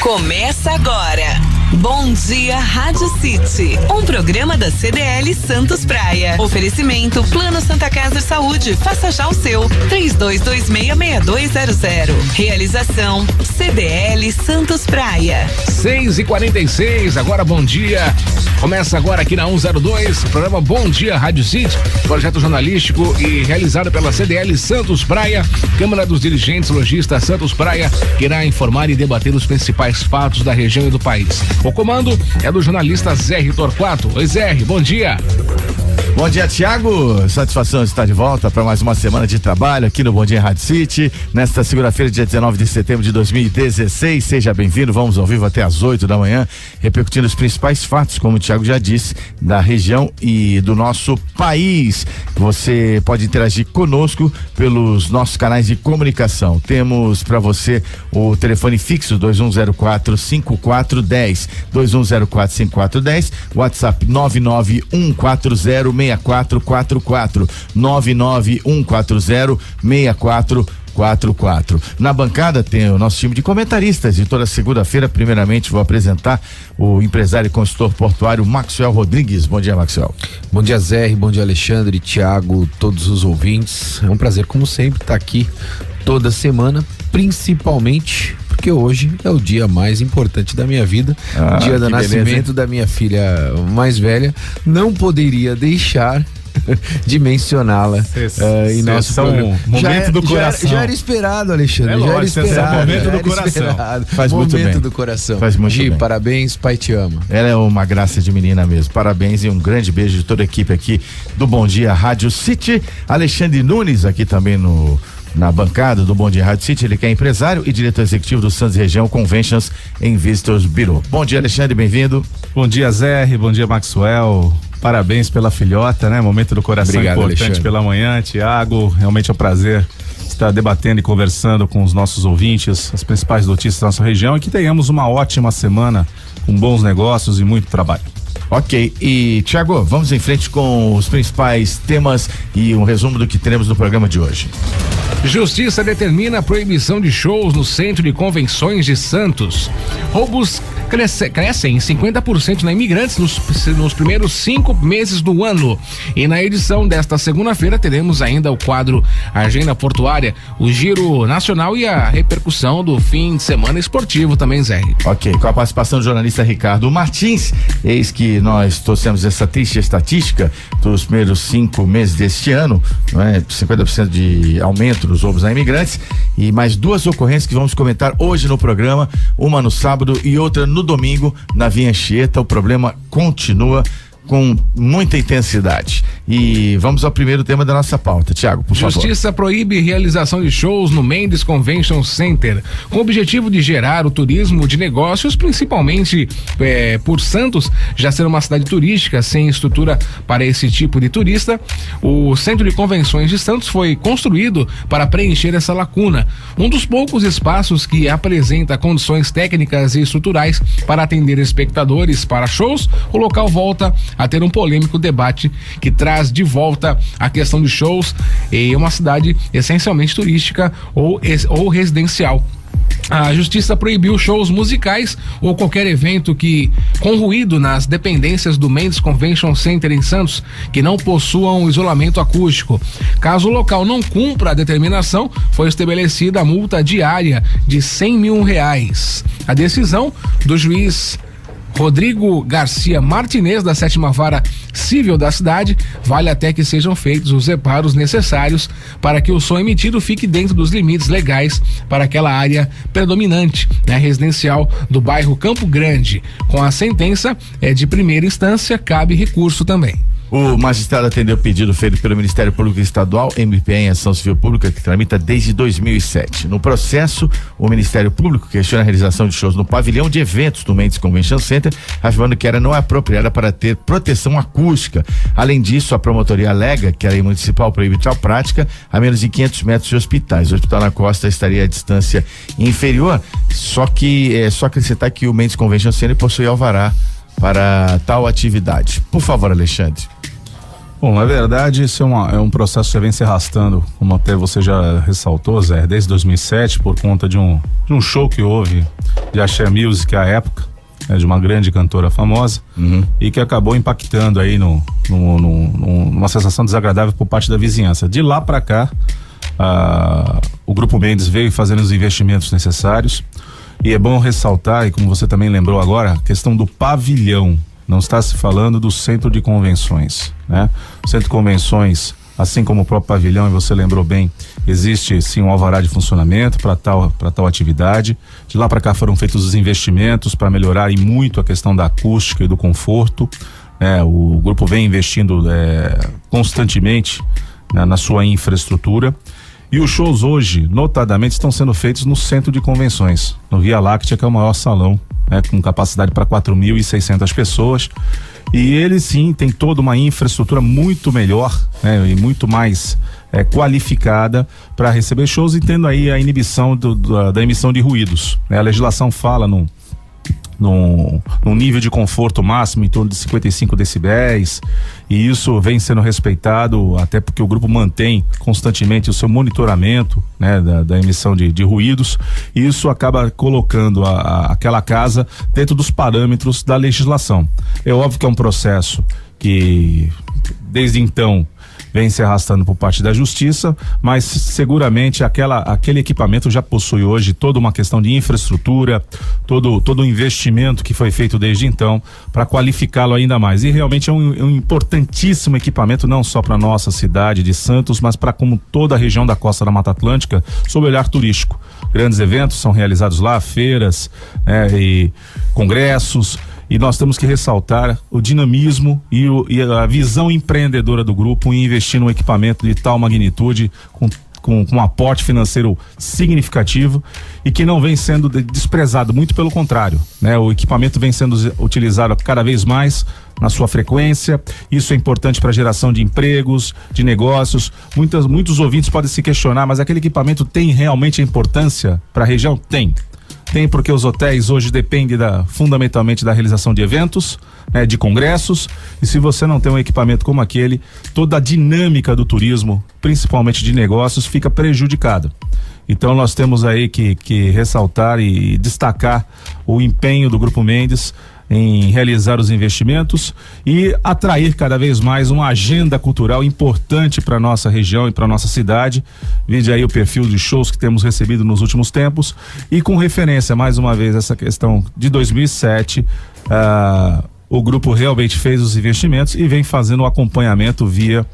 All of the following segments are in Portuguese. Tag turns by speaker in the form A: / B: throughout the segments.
A: Começa agora. Bom Dia Rádio City, um programa da CDL Santos Praia. Oferecimento Plano Santa Casa Saúde, faça já o seu, 32266200. Realização CDL Santos Praia.
B: 6h46, agora bom dia. Começa agora aqui na 102, programa Bom Dia Rádio City, projeto jornalístico e realizado pela CDL Santos Praia, Câmara dos Dirigentes Lojistas Santos Praia, que irá informar e debater os principais fatos da região e do país. O comando é do jornalista Zé Torquato. Oi, Zé, bom dia.
C: Bom dia, Tiago. Satisfação de estar de volta para mais uma semana de trabalho aqui no Bom Dia Rádio City. Nesta segunda-feira, dia 19 de setembro de 2016. Seja bem-vindo. Vamos ao vivo até às 8 da manhã, repercutindo os principais fatos, como o Tiago já disse, da região e do nosso país. Você pode interagir conosco pelos nossos canais de comunicação. Temos para você o telefone fixo 2104-5410, 2104-5410, WhatsApp 991406444, 991406444. Na bancada tem o nosso time de comentaristas e toda segunda-feira, primeiramente, vou apresentar o empresário e consultor portuário Maxwell Rodrigues. Bom dia, Maxwell.
D: Bom dia, Zé, bom dia, Alexandre, Tiago, todos os ouvintes. É um prazer, como sempre, estar aqui toda semana, principalmente porque hoje é o dia mais importante da minha vida, dia do nascimento da minha filha mais velha. Não poderia deixar de mencioná-la em nosso programa.
C: Momento do coração.
D: Já era esperado, Alexandre.
C: Já era esperado.
D: Momento do coração.
C: Faz muito bem.
D: Momento do coração.
C: Faz muito
D: Gi,
C: bem.
D: parabéns, pai te ama.
C: Ela é uma graça de menina mesmo. Parabéns e um grande beijo de toda a equipe aqui do Bom Dia Rádio City. Alexandre Nunes aqui também na bancada do Bom Dia Rádio City, ele que é empresário e diretor executivo do Santos Região Conventions and Visitors Bureau. Bom dia, Alexandre, bem-vindo.
E: Bom dia, Zé, bom dia, Maxwell. Parabéns pela filhota, né? Momento do coração. Obrigado, importante, Alexandre. Pela manhã, Tiago. Realmente é um prazer estar debatendo e conversando com os nossos ouvintes, as principais notícias da nossa região, e que tenhamos uma ótima semana com bons negócios e muito trabalho.
C: Ok, e Tiago, vamos em frente com os principais temas e um resumo do que teremos no programa de hoje.
B: Justiça determina a proibição de shows no Centro de Convenções de Santos. Roubos crescem em 50% na Imigrantes nos primeiros 5 meses do ano. E na edição desta segunda-feira teremos ainda o quadro Agenda Portuária, o Giro Nacional e a repercussão do fim de semana esportivo também, Zé.
C: Ok, com a participação do jornalista Ricardo Martins. Eis que nós trouxemos essa triste estatística dos primeiros 5 meses deste ano, não é? 50% de aumento dos roubos a Imigrantes, e mais 2 ocorrências que vamos comentar hoje no programa, uma no sábado e outra no domingo na Via Anchieta. O problema continua com muita intensidade. E vamos ao primeiro tema da nossa pauta. Tiago, por favor.
B: Justiça proíbe realização de shows no Mendes Convention Center, com o objetivo de gerar o turismo de negócios, principalmente por Santos já ser uma cidade turística sem estrutura para esse tipo de turista. O Centro de Convenções de Santos foi construído para preencher essa lacuna, um dos poucos espaços que apresenta condições técnicas e estruturais para atender espectadores para shows. O local volta a ter um polêmico debate que traz de volta a questão de shows em uma cidade essencialmente turística ou residencial. A justiça proibiu shows musicais ou qualquer evento com ruído nas dependências do Mendes Convention Center em Santos que não possuam isolamento acústico. Caso o local não cumpra a determinação, foi estabelecida a multa diária de R$100 mil. A decisão do juiz Rodrigo Garcia Martinez, da 7ª Vara Civil da cidade, vale até que sejam feitos os reparos necessários para que o som emitido fique dentro dos limites legais para aquela área predominante, residencial do bairro Campo Grande. Com a sentença de primeira instância, cabe recurso também.
C: O magistrado atendeu o pedido feito pelo Ministério Público Estadual, MPE em Ação Civil Pública, que tramita desde 2007. No processo, o Ministério Público questiona a realização de shows no pavilhão de eventos do Mendes Convention Center, afirmando que era não apropriada para ter proteção acústica. Além disso, a promotoria alega que a lei municipal proíbe tal prática a menos de 500 metros de hospitais. O Hospital na Costa estaria a distância inferior, só acrescentar que o Mendes Convention Center possui alvará para tal atividade. Por favor, Alexandre.
E: Bom, na verdade, esse é um processo que já vem se arrastando, como até você já ressaltou, Zé, desde 2007, por conta de um show que houve de Axé Music à época, de uma grande cantora famosa, e que acabou impactando aí numa sensação desagradável por parte da vizinhança. De lá para cá, o Grupo Mendes veio fazendo os investimentos necessários, e é bom ressaltar, e como você também lembrou agora, a questão do pavilhão. Não está se falando do centro de convenções, né? O centro de convenções, assim como o próprio pavilhão, e você lembrou bem, existe sim um alvará de funcionamento para tal atividade. De lá para cá foram feitos os investimentos para melhorar e muito a questão da acústica e do conforto, né? O grupo vem investindo constantemente, né, na sua infraestrutura. E os shows hoje, notadamente, estão sendo feitos no centro de convenções, no Via Láctea, que é o maior salão, né, com capacidade para 4.600 pessoas. E ele sim tem toda uma infraestrutura muito melhor, né, e muito mais qualificada para receber shows, e tendo aí a inibição da emissão de ruídos, né? A legislação fala num nível de conforto máximo em torno de 55 decibéis, e isso vem sendo respeitado, até porque o grupo mantém constantemente o seu monitoramento, né, da emissão de ruídos, e isso acaba colocando aquela casa dentro dos parâmetros da legislação. É óbvio que é um processo que desde então vem se arrastando por parte da justiça, mas seguramente aquele equipamento já possui hoje toda uma questão de infraestrutura, todo o investimento que foi feito desde então para qualificá-lo ainda mais. E realmente é um importantíssimo equipamento, não só para nossa cidade de Santos, mas para como toda a região da costa da Mata Atlântica, sob o olhar turístico. Grandes eventos são realizados lá, feiras, né, e congressos. E nós temos que ressaltar o dinamismo e a visão empreendedora do grupo em investir num equipamento de tal magnitude, com um aporte financeiro significativo, e que não vem sendo desprezado, muito pelo contrário, né? O equipamento vem sendo utilizado cada vez mais na sua frequência. Isso é importante para a geração de empregos, de negócios. Muitos ouvintes podem se questionar, mas aquele equipamento tem realmente a importância para a região? Tem, porque os hotéis hoje dependem fundamentalmente da realização de eventos, né, de congressos, e se você não tem um equipamento como aquele, toda a dinâmica do turismo, principalmente de negócios, fica prejudicada. Então nós temos aí que ressaltar e destacar o empenho do Grupo Mendes em realizar os investimentos e atrair cada vez mais uma agenda cultural importante para nossa região e para nossa cidade. Vide aí o perfil de shows que temos recebido nos últimos tempos, e com referência mais uma vez essa questão de 2007, o grupo realmente fez os investimentos e vem fazendo o acompanhamento via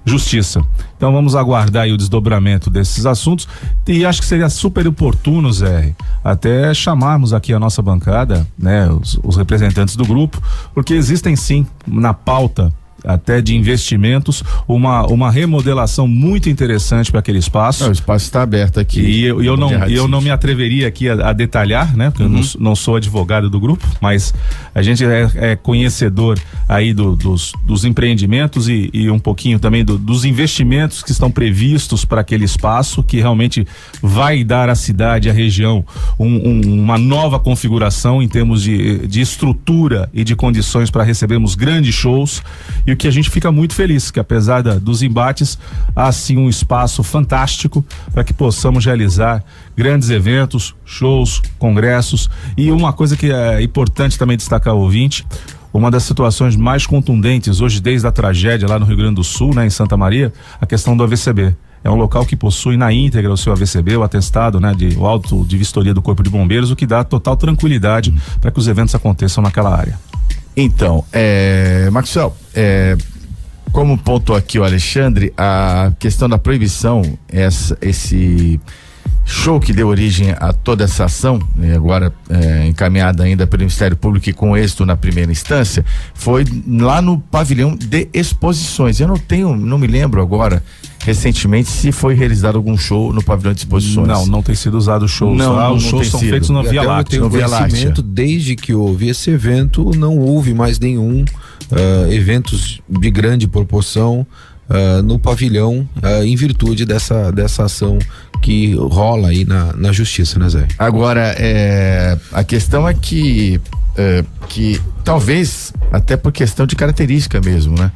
E: justiça. Então vamos aguardar aí o desdobramento desses assuntos, e acho que seria super oportuno, Zé, até chamarmos aqui a nossa bancada, né, os representantes do grupo, porque existem sim na pauta até de investimentos, uma remodelação muito interessante para aquele espaço.
C: O espaço está aberto aqui.
E: E eu não me atreveria aqui a detalhar, né? Porque eu não sou advogado do grupo, mas a gente é conhecedor aí dos empreendimentos e um pouquinho também dos investimentos que estão previstos para aquele espaço, que realmente vai dar à cidade, à região, uma nova configuração em termos de estrutura e de condições para recebermos grandes shows. E o que a gente fica muito feliz, que apesar dos embates, há sim um espaço fantástico para que possamos realizar grandes eventos, shows, congressos. E uma coisa que é importante também destacar ao ouvinte, uma das situações mais contundentes hoje, desde a tragédia lá no Rio Grande do Sul, né, em Santa Maria, a questão do AVCB. É um local que possui na íntegra o seu AVCB, o atestado, né, o auto de vistoria do Corpo de Bombeiros, o que dá total tranquilidade para que os eventos aconteçam naquela área.
C: Então, Maxwell, como pontuou aqui o Alexandre, a questão da proibição, esse show que deu origem a toda essa ação, agora encaminhada ainda pelo Ministério Público e com êxito na primeira instância, foi lá no pavilhão de exposições. Eu não me lembro agora recentemente se foi realizado algum show no pavilhão de exposições.
E: Não tem sido usado shows. Os shows são feitos na Via Láctea.
D: Eu tenho conhecimento, desde que houve esse evento, não houve mais nenhum eventos de grande proporção no pavilhão, em virtude dessa ação que rola aí na justiça, né, Zé?
C: Agora, a questão é que talvez até por questão de característica mesmo, né?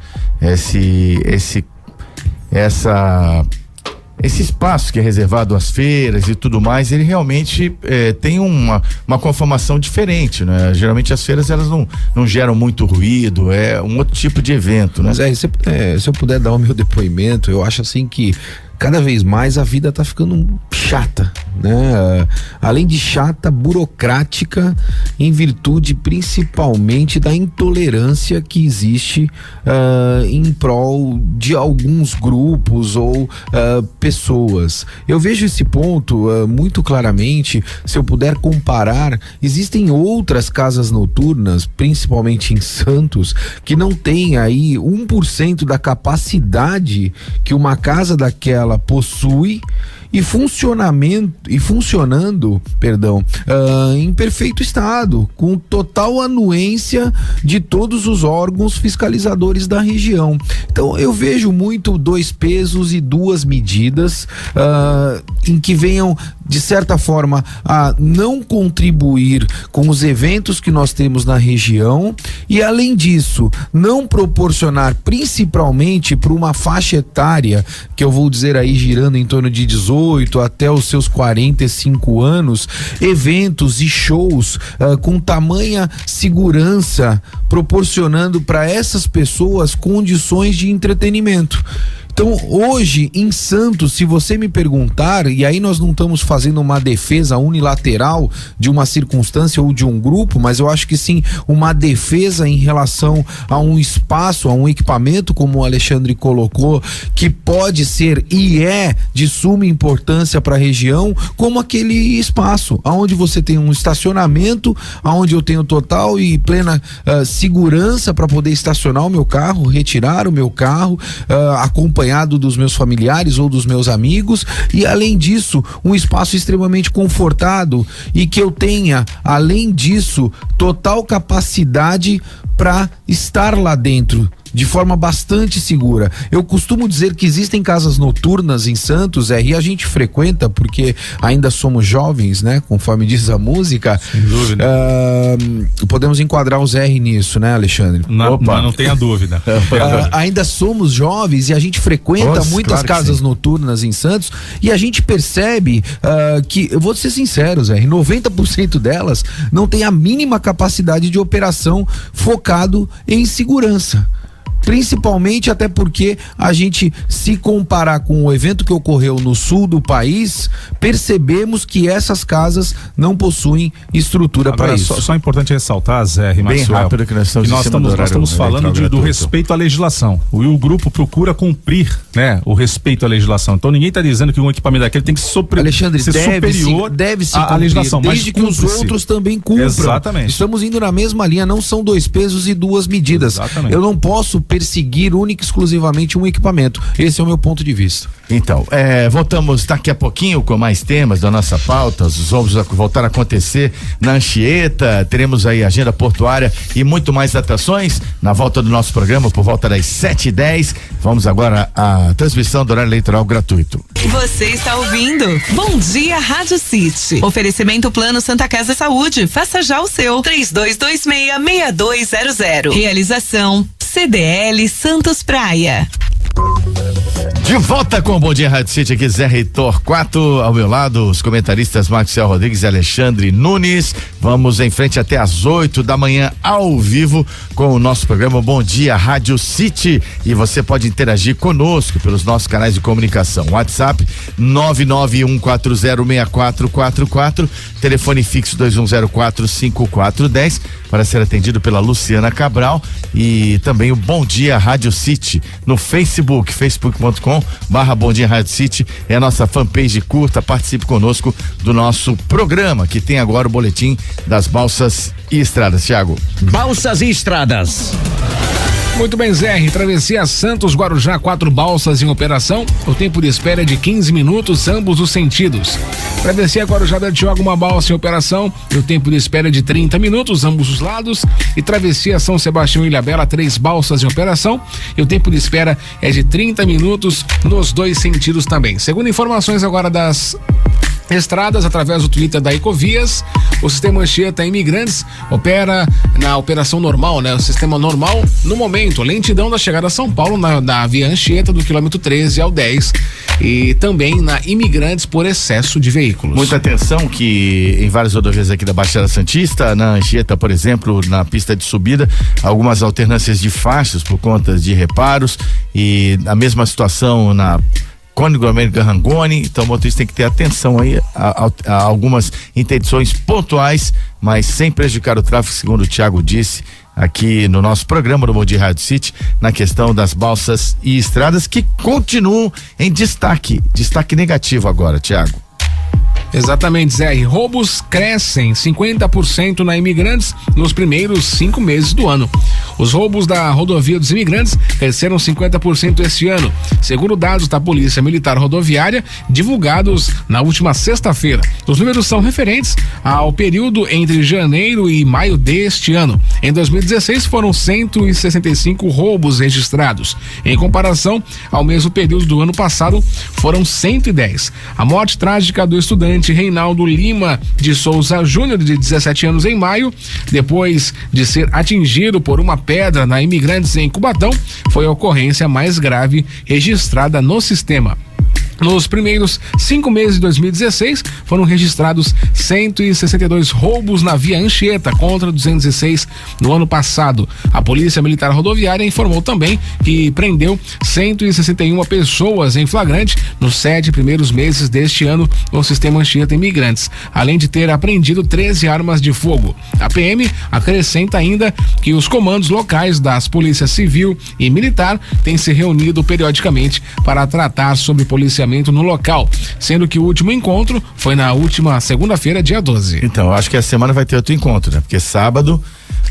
C: Esse espaço que é reservado às feiras e tudo mais, ele realmente tem uma conformação diferente, né? Geralmente as feiras, elas não geram muito ruído, é um outro tipo de evento, né?
D: Mas se eu puder dar o meu depoimento, eu acho assim que cada vez mais a vida tá ficando chata, né? Além de chata, burocrática, em virtude principalmente da intolerância que existe em prol de alguns grupos ou pessoas. Eu vejo esse ponto muito claramente. Se eu puder comparar, existem outras casas noturnas, principalmente em Santos, que não tem aí 1% da capacidade que uma casa daquela possui e funcionando, em perfeito estado, com total anuência de todos os órgãos fiscalizadores da região. Então eu vejo muito 2 pesos e 2 medidas em que venham, de certa forma, a não contribuir com os eventos que nós temos na região e, além disso, não proporcionar, principalmente para uma faixa etária, que eu vou dizer aí girando em torno de 18 até os seus 45 anos, eventos e shows com tamanha segurança, proporcionando para essas pessoas condições de entretenimento. Então, hoje, em Santos, se você me perguntar, e aí nós não estamos fazendo uma defesa unilateral de uma circunstância ou de um grupo, mas eu acho que sim, uma defesa em relação a um espaço, a um equipamento, como o Alexandre colocou, que pode ser e é de suma importância para a região, como aquele espaço, onde você tem um estacionamento, onde eu tenho total e plena segurança para poder estacionar o meu carro, retirar o meu carro, acompanhar dos meus familiares ou dos meus amigos, e além disso um espaço extremamente confortado e que eu tenha, além disso, total capacidade para estar lá dentro de forma bastante segura. Eu costumo dizer que existem casas noturnas em Santos, e a gente frequenta porque ainda somos jovens, né? Conforme diz a música.
E: Sem dúvida.
D: Podemos enquadrar os R nisso, né, Alexandre?
E: Não tenha dúvida.
D: Ainda somos jovens e a gente frequenta muitas casas noturnas em Santos, e a gente percebe que, eu vou ser sincero, Zé, 90% delas não tem a mínima capacidade de operação focado em segurança. Principalmente até porque a gente, se comparar com o evento que ocorreu no sul do país, percebemos que essas casas não possuem estrutura para isso.
E: Só é importante ressaltar, Zé e
C: Bem
E: Maxwell,
C: rápido, que nós
E: estamos falando do respeito à legislação. O grupo procura cumprir, né, o respeito à legislação. Então ninguém está dizendo que um equipamento daquele tem que ser superior à legislação,
D: desde que os outros também cumpram.
E: Exatamente.
D: Estamos indo na mesma linha, não são 2 pesos e 2 medidas.
E: Exatamente.
D: Eu não posso perseguir única e exclusivamente um equipamento. Esse é o meu ponto de vista.
C: Então, voltamos daqui a pouquinho com mais temas da nossa pauta. Os vamos voltar a acontecer na Anchieta. Teremos aí agenda portuária e muito mais atrações na volta do nosso programa por volta das 7h10. Vamos agora à transmissão do horário eleitoral gratuito.
A: Você está ouvindo Bom Dia Rádio City. Oferecimento Plano Santa Casa Saúde. Faça já o seu. 3226-6200. Realização CDL Santos Praia.
C: De volta com o Bom Dia Rádio City, aqui Zé Reitor 4, ao meu lado os comentaristas Maxwell Rodrigues e Alexandre Nunes. Vamos em frente até às 8h ao vivo com o nosso programa Bom Dia Rádio City, e você pode interagir conosco pelos nossos canais de comunicação. WhatsApp 991406444, telefone fixo 21045410 para ser atendido pela Luciana Cabral, e também o Bom Dia Rádio City no Facebook, facebook.com/Bom Dia Rádio City é a nossa fanpage. Curta, participe conosco do nosso programa, que tem agora o boletim das balsas e estradas. Thiago.
F: Balsas e estradas.
B: Muito bem, Zé. Travessia Santos Guarujá, 4 balsas em operação. O tempo de espera é de 15 minutos, ambos os sentidos. Travessia Guarujá Bertioga, uma balsa em operação. E o tempo de espera é de 30 minutos, ambos os lados. E Travessia São Sebastião e Ilhabela, 3 balsas em operação. E o tempo de espera é de 30 minutos nos 2 sentidos também. Segundo informações agora das Estradas, através do Twitter da Ecovias, o sistema Anchieta Imigrantes opera na operação normal, né? O sistema normal no momento, lentidão da chegada a São Paulo na via Anchieta do quilômetro 13 ao 10 e também na Imigrantes por excesso de veículos.
C: Muita atenção que em várias rodovias aqui da Baixada Santista, na Anchieta, por exemplo, na pista de subida, algumas alternâncias de faixas por conta de reparos e a mesma situação na Cônigo América Rangoni, então o motorista tem que ter atenção aí a algumas interdições pontuais, mas sem prejudicar o tráfego, segundo o Thiago disse aqui no nosso programa do Bom Dia Rádio City, na questão das balsas e estradas que continuam em destaque negativo agora, Thiago.
B: Exatamente, Zé. Roubos crescem 50% na Imigrantes nos primeiros 5 meses do ano. Os roubos da rodovia dos Imigrantes cresceram 50% este ano, segundo dados da Polícia Militar Rodoviária divulgados na última sexta-feira. Os números são referentes ao período entre janeiro e maio deste ano. Em 2016 foram 165 roubos registrados. Em comparação ao mesmo período do ano passado, foram 110. A morte trágica do estudante Reinaldo Lima de Souza Júnior, de 17 anos, em maio, depois de ser atingido por uma pedra na Imigrantes em Cubatão, foi a ocorrência mais grave registrada no sistema. Nos primeiros 5 meses de 2016, foram registrados 162 roubos na via Anchieta, contra 206 no ano passado. A Polícia Militar Rodoviária informou também que prendeu 161 pessoas em flagrante nos 7 primeiros meses deste ano no sistema Anchieta Imigrantes, além de ter apreendido 13 armas de fogo. A PM acrescenta ainda que os comandos locais das polícias civil e militar têm se reunido periodicamente para tratar sobre policiamento no local, sendo que o último encontro foi na última segunda-feira, dia 12.
C: Então, acho que a semana vai ter outro encontro, né? Porque sábado,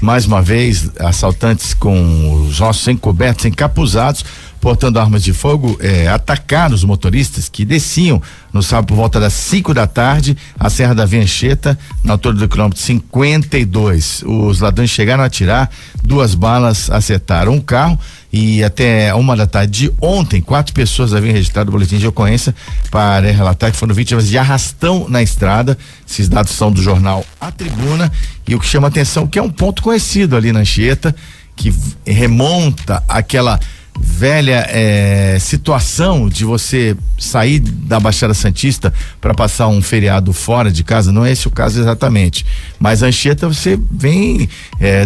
C: mais uma vez, assaltantes com os rostos encobertos, encapuzados, portando armas de fogo, atacaram os motoristas que desciam no sábado por volta das 5 da tarde a Serra da Via Anchieta, na altura do quilômetro 52. Os ladrões chegaram a atirar, 2 balas acertaram um carro e até 1 da tarde de ontem, 4 pessoas haviam registrado o boletim de ocorrência para relatar que foram vítimas de arrastão na estrada. Esses dados são do jornal A Tribuna, e o que chama atenção que é um ponto conhecido ali na Anchieta, que remonta àquela velha situação de você sair da Baixada Santista para passar um feriado fora de casa. Não é esse o caso exatamente, mas a Anchieta você vem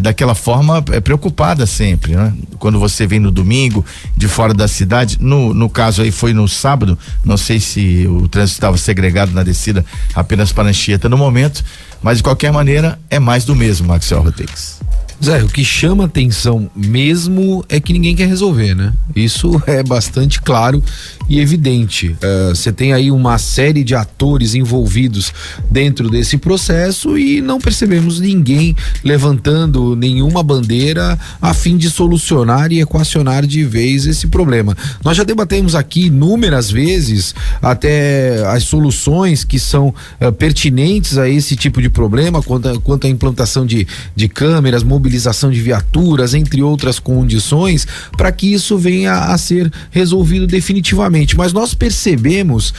C: daquela forma preocupada sempre, né? Quando você vem no domingo de fora da cidade, no caso aí foi no sábado, não sei se o trânsito estava segregado na descida apenas para a Anchieta no momento, mas de qualquer maneira é mais do mesmo, Maxwell Rodrigues.
D: Zé, o que chama atenção mesmo é que ninguém quer resolver, né? Isso é bastante claro e evidente. Você tem aí uma série de atores envolvidos dentro desse processo e não percebemos ninguém levantando nenhuma bandeira a fim de solucionar e equacionar de vez esse problema. Nós já debatemos aqui inúmeras vezes até as soluções que são pertinentes a esse tipo de problema, quanto à implantação de câmeras, mobilização de viaturas, entre outras condições, para que isso venha a ser resolvido definitivamente. Mas nós percebemos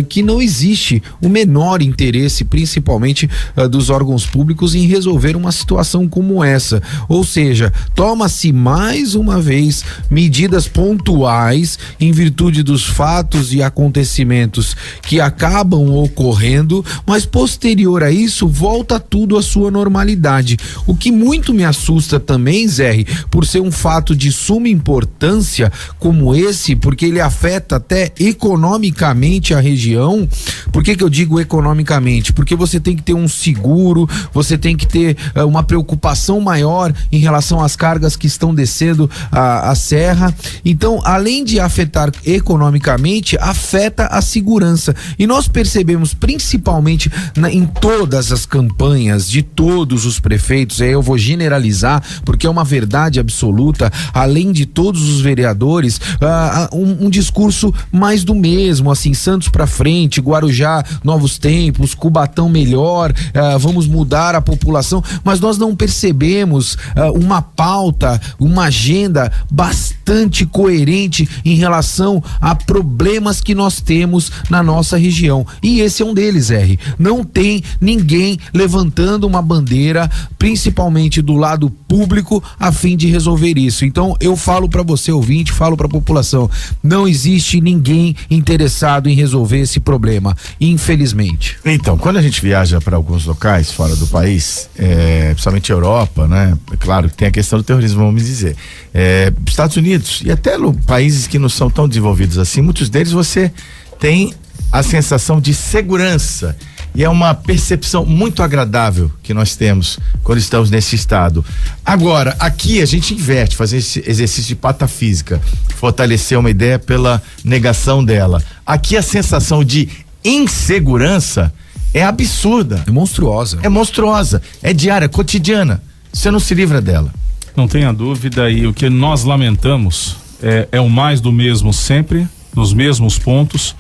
D: que não existe o menor interesse, principalmente dos órgãos públicos, em resolver uma situação como essa. Ou seja, toma-se mais uma vez medidas pontuais em virtude dos fatos e acontecimentos que acabam ocorrendo, mas posterior a isso volta tudo à sua normalidade. O que muito me assusta também, Zé, por ser um fato de suma importância como esse, porque ele afeta até economicamente a região. Por que eu digo economicamente? Porque você tem que ter um seguro, você tem que ter uma preocupação maior em relação às cargas que estão descendo a serra. Então, além de afetar economicamente, afeta a segurança. E nós percebemos principalmente em todas as campanhas de todos os prefeitos, eu vou generalizar generalizar, porque é uma verdade absoluta, além de todos os vereadores, um discurso mais do mesmo, assim, Santos pra frente, Guarujá, novos tempos, Cubatão melhor, vamos mudar a população, mas nós não percebemos uma pauta, uma agenda bastante coerente em relação a problemas que nós temos na nossa região, e esse é um deles, R. Não tem ninguém levantando uma bandeira, principalmente do lado público, a fim de resolver isso. Então eu falo para você, ouvinte, falo para a população, não existe ninguém interessado em resolver esse problema, infelizmente.
C: Então, quando a gente viaja para alguns locais fora do país, principalmente Europa, né? É claro que tem a questão do terrorismo, vamos dizer, Estados Unidos e até países que não são tão desenvolvidos assim, muitos deles você tem a sensação de segurança, e é uma percepção muito agradável que nós temos quando estamos nesse estado. Agora, aqui a gente inverte, fazer esse exercício de patafísica, fortalecer uma ideia pela negação dela. Aqui a sensação de insegurança é absurda.
D: É monstruosa.
C: É monstruosa, é diária, cotidiana. Você não se livra dela.
E: Não tenha dúvida, e o que nós lamentamos é o mais do mesmo sempre, nos mesmos pontos.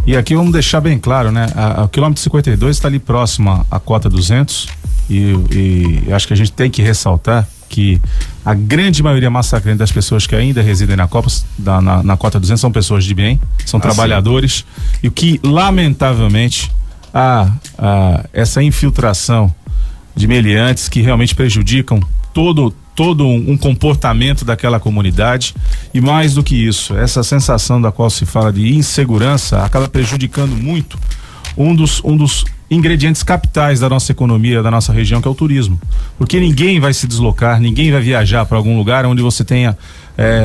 E: E aqui vamos deixar bem claro, né? O quilômetro 52 está ali próximo à cota 200 e acho que a gente tem que ressaltar que a grande maioria massacrante das pessoas que ainda residem na cota 200 são pessoas de bem, são trabalhadores, e o que lamentavelmente essa infiltração de meliantes que realmente prejudicam todo um comportamento daquela comunidade, e mais do que isso, essa sensação da qual se fala de insegurança acaba prejudicando muito um dos ingredientes capitais da nossa economia, da nossa região, que é o turismo, porque ninguém vai se deslocar, ninguém vai viajar para algum lugar onde você tenha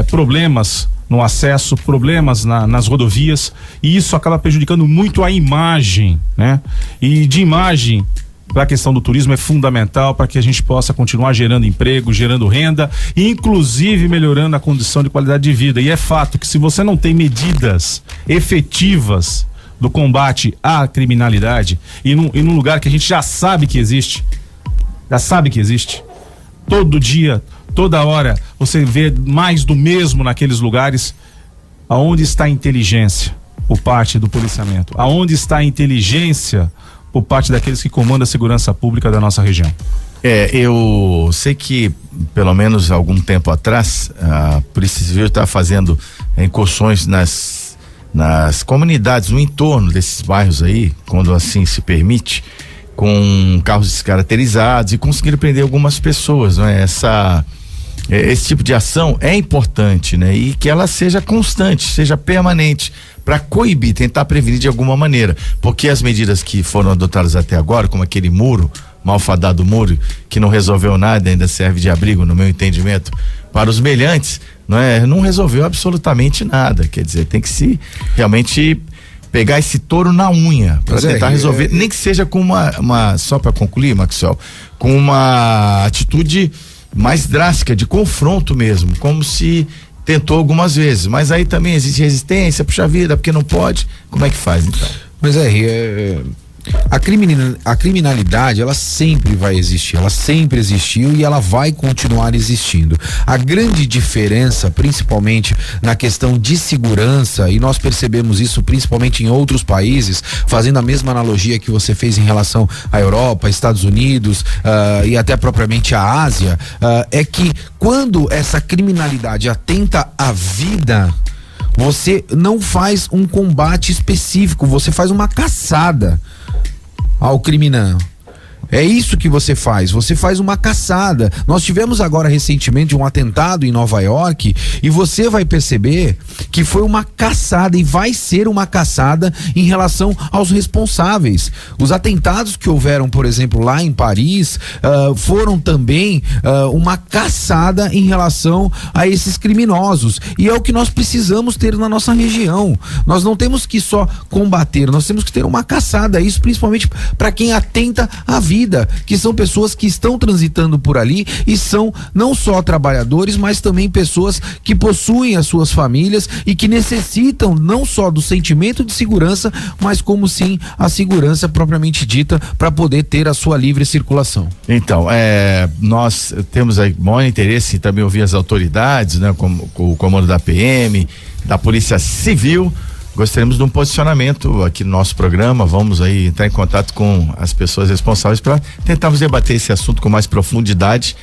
E: problemas no acesso, problemas nas rodovias, e isso acaba prejudicando muito a imagem, né? E de imagem para a questão do turismo é fundamental para que a gente possa continuar gerando emprego, gerando renda e inclusive melhorando a condição de qualidade de vida. E é fato que se você não tem medidas efetivas do combate à criminalidade e num lugar que a gente já sabe que existe, todo dia, toda hora você vê mais do mesmo naqueles lugares, aonde está a inteligência por parte do policiamento? Aonde está a inteligência por parte daqueles que comandam a segurança pública da nossa região?
C: Eu sei que pelo menos algum tempo atrás a Polícia Civil está fazendo incursões nas comunidades no entorno desses bairros aí, quando assim se permite, com carros descaracterizados, e conseguiram prender algumas pessoas, não é? Esse tipo de ação é importante, né? E que ela seja constante, seja permanente, para coibir, tentar prevenir de alguma maneira, porque as medidas que foram adotadas até agora, como aquele muro, malfadado muro, que não resolveu nada, ainda serve de abrigo, no meu entendimento, para os meliantes, não resolveu absolutamente nada. Quer dizer, tem que se realmente pegar esse touro na unha para tentar resolver, nem que seja com uma só para concluir, Maxwell, com uma atitude mais drástica, de confronto mesmo, como se tentou algumas vezes, mas aí também existe resistência, puxa vida, porque não pode. Como é que faz então?
D: Mas a criminalidade, ela sempre vai existir, ela sempre existiu e ela vai continuar existindo. A grande diferença, principalmente na questão de segurança, e nós percebemos isso principalmente em outros países, fazendo a mesma analogia que você fez em relação à Europa, Estados Unidos, e até propriamente à Ásia, é que quando essa criminalidade atenta à vida, você não faz um combate específico, você faz uma caçada ao criminal. É isso que você faz uma caçada. Nós tivemos agora recentemente um atentado em Nova York e você vai perceber que foi uma caçada e vai ser uma caçada em relação aos responsáveis. Os atentados que houveram, por exemplo, lá em Paris, foram também uma caçada em relação a esses criminosos, e é o que nós precisamos ter na nossa região. Nós não temos que só combater, nós temos que ter uma caçada, isso principalmente para quem atenta à vida vida, que são pessoas que estão transitando por ali e são não só trabalhadores, mas também pessoas que possuem as suas famílias e que necessitam não só do sentimento de segurança, mas como sim a segurança propriamente dita para poder ter a sua livre circulação.
C: Então, nós temos aí maior interesse em também ouvir as autoridades, né, como o comando da PM, da Polícia Civil. Gostaríamos de um posicionamento aqui no nosso programa. Vamos aí entrar em contato com as pessoas responsáveis para tentarmos debater esse assunto com mais profundidade,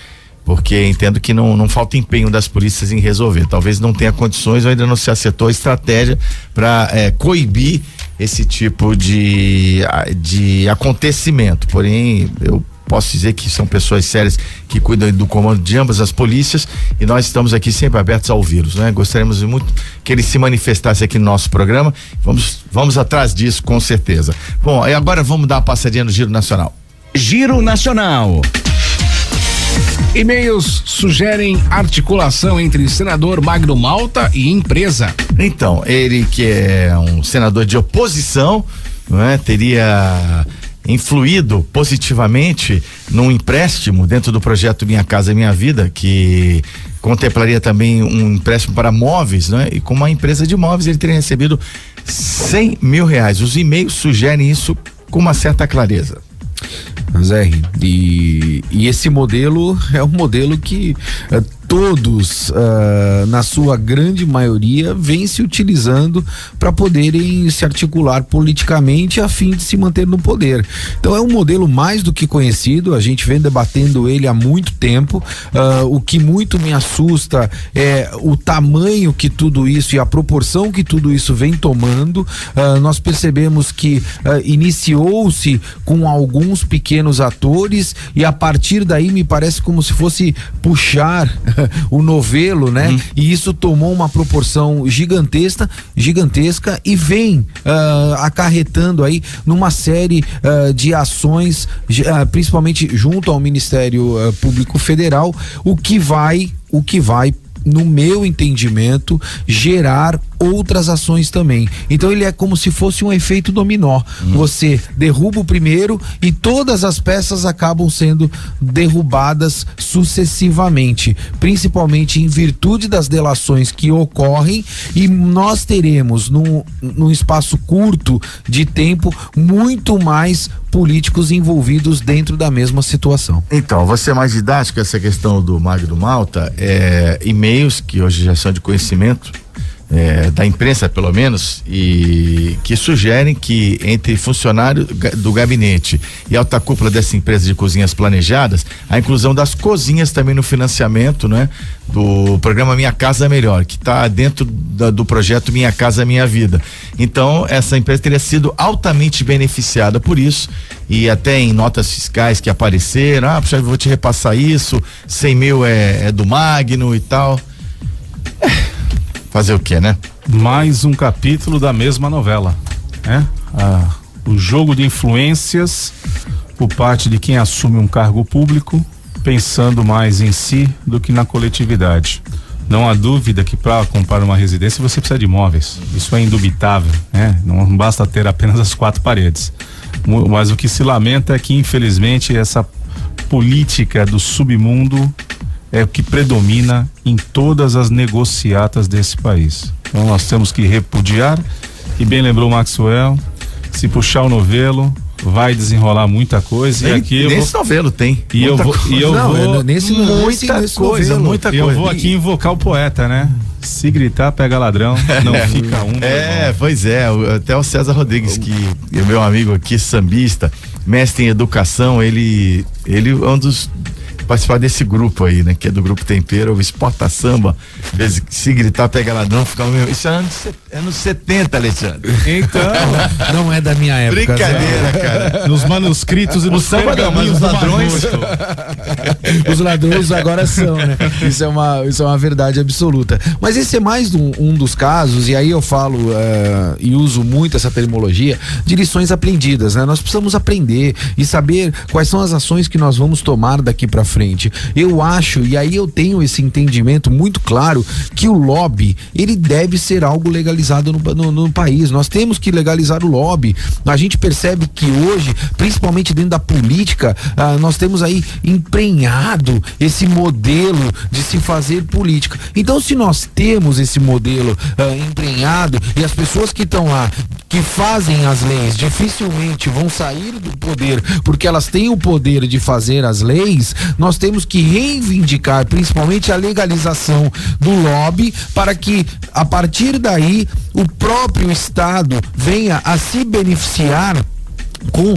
C: porque entendo que não falta empenho das polícias em resolver. Talvez não tenha condições ou ainda não se acertou a estratégia para coibir esse tipo de acontecimento. Porém, eu posso dizer que são pessoas sérias que cuidam do comando de ambas as polícias e nós estamos aqui sempre abertos a ouvi-los, né? Gostaríamos muito que ele se manifestasse aqui no nosso programa. Vamos atrás disso, com certeza. Bom, e agora vamos dar uma passadinha no Giro Nacional.
F: Giro Nacional.
B: E-mails sugerem articulação entre senador Magno Malta e empresa.
C: Então, ele que é um senador de oposição, não é? Teria influído positivamente num empréstimo dentro do projeto Minha Casa Minha Vida, que contemplaria também um empréstimo para móveis, né? E com uma empresa de móveis ele teria recebido R$100 mil. Os e-mails sugerem isso com uma certa clareza.
D: Zé, e esse modelo é um modelo que todos, na sua grande maioria, vêm se utilizando para poderem se articular politicamente a fim de se manter no poder. Então é um modelo mais do que conhecido, a gente vem debatendo ele há muito tempo. O que muito me assusta é o tamanho que tudo isso e a proporção que tudo isso vem tomando. Nós percebemos que iniciou-se com alguns pequenos atores e a partir daí me parece como se fosse puxar o novelo, né? E isso tomou uma proporção gigantesca e vem acarretando aí numa série de ações, principalmente junto ao Ministério Público Federal, o que vai, no meu entendimento, gerar outras ações também. Então ele é como se fosse um efeito dominó. Você derruba o primeiro e todas as peças acabam sendo derrubadas sucessivamente, principalmente em virtude das delações que ocorrem, e nós teremos num espaço curto de tempo muito mais políticos envolvidos dentro da mesma situação.
C: Então, vou ser mais didático essa questão do Magno Malta, e-mails que hoje já são de conhecimento da imprensa, pelo menos, e que sugerem que entre funcionário do gabinete e alta cúpula dessa empresa de cozinhas planejadas, a inclusão das cozinhas também no financiamento, né, do programa Minha Casa Melhor, que está dentro do projeto Minha Casa Minha Vida. Então, essa empresa teria sido altamente beneficiada por isso, e até em notas fiscais que apareceram, puxa, eu vou te repassar isso, 100 mil é do Magno e tal. Fazer o quê, né?
E: Mais um capítulo da mesma novela, né? O jogo de influências por parte de quem assume um cargo público, pensando mais em si do que na coletividade. Não há dúvida que para comprar uma residência você precisa de imóveis. Isso é indubitável, né? Não basta ter apenas as quatro paredes. Mas o que se lamenta é que, infelizmente, essa política do submundo é o que predomina em todas as negociatas desse país. Então nós temos que repudiar, e bem lembrou o Maxwell, se puxar o novelo, vai desenrolar muita coisa. E aqui
C: nesse novelo tem.
E: E eu vou
C: muita coisa.
E: Eu vou aqui invocar o poeta, né? Se gritar, pega ladrão, não fica um.
C: Pois é, até o César Rodrigues, que é meu amigo aqui, sambista, mestre em educação, ele é um dos participar desse grupo aí, né? Que é do Grupo Tempero, o Exporta Samba. Se gritar, pega ladrão, fica o meu. Isso é anos 70, Alexandre.
D: Então, não é da minha época.
C: Brincadeira, cara.
E: Nos manuscritos e nos pergaminhos dos ladrões.
D: Os ladrões agora são, né? Isso é uma verdade absoluta. Mas esse é mais um dos casos, e aí eu falo e uso muito essa terminologia de lições aprendidas, né? Nós precisamos aprender e saber quais são as ações que nós vamos tomar daqui pra frente, frente. Eu acho, e aí eu tenho esse entendimento muito claro, que o lobby, ele deve ser algo legalizado no país. Nós temos que legalizar o lobby. A gente percebe que hoje, principalmente dentro da política, nós temos aí emprenhado esse modelo de se fazer política. Então, se nós temos esse modelo emprenhado, e as pessoas que estão lá, que fazem as leis, dificilmente vão sair do poder, porque elas têm o poder de fazer as leis, nós temos que reivindicar principalmente a legalização do lobby, para que a partir daí o próprio Estado venha a se beneficiar com